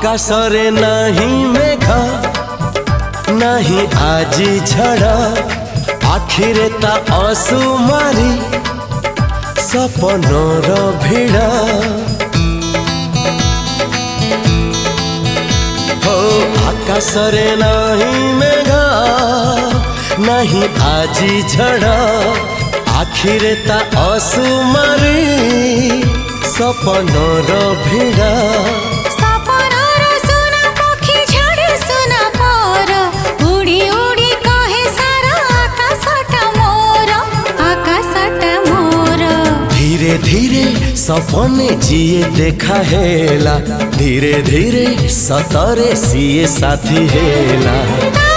आकाशरे नहीं मेघ नहीं आजी झड़ आखिरे ता असुमारी सपनर भिड़ हो आकाशरे नहीं मेघ नहीं आजी झड़ आखिरे ता असुमारी सपनर भिड़ धीरे धीरे सपने जिए देखा हेला धीरे धीरे सतरे सीए साथी हेला।